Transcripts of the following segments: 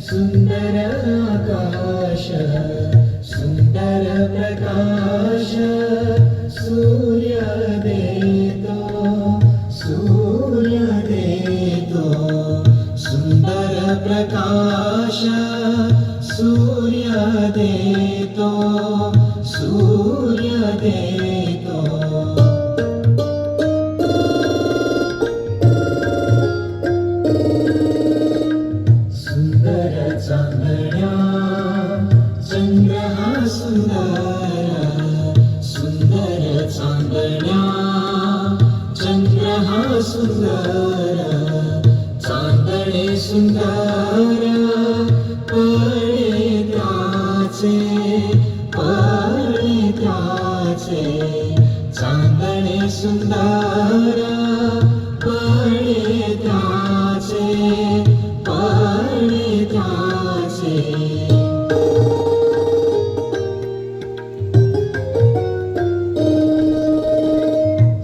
सुंदर आकाश सुंदर प्रकाश सूर्य देतो सुंदर प्रकाश सूर्य देतो सुंदर चांदण्या चंद्र हा सुंदर चांदण्या चंद्र हा सुंदर चांदणे सुंदर पळे त्याचे चांदणे सुंदर पळे त्याचे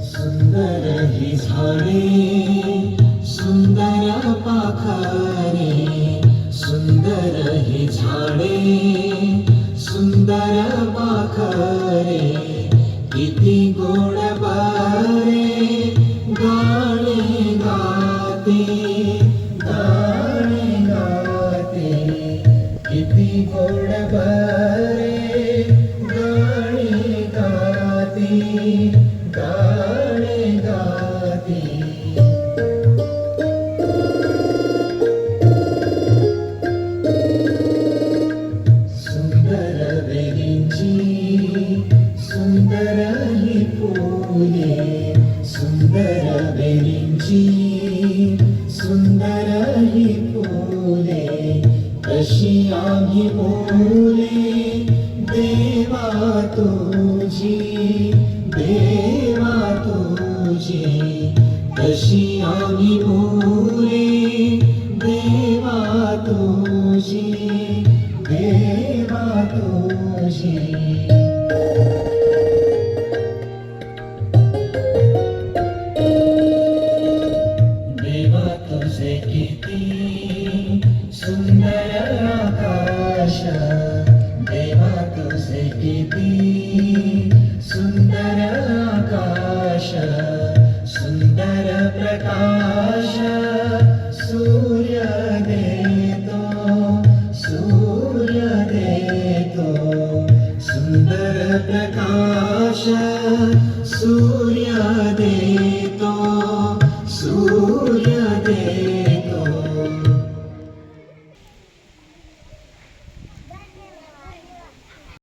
सुंदर ही झाडे सुंदर पाखरे सुंदर ही झाडे सुंदर पाखरे किती गोड बारे गाणे गाते किती गोड बारे गाणे गाते सुंदर वेलींची सुंदर ही फुले सुंदर वेलींची सुंदर ही फुले कशी आम्ही बोले देवा तुझी कशी आम्ही बोले देवा तुझी देवा तुझे किती सुंदर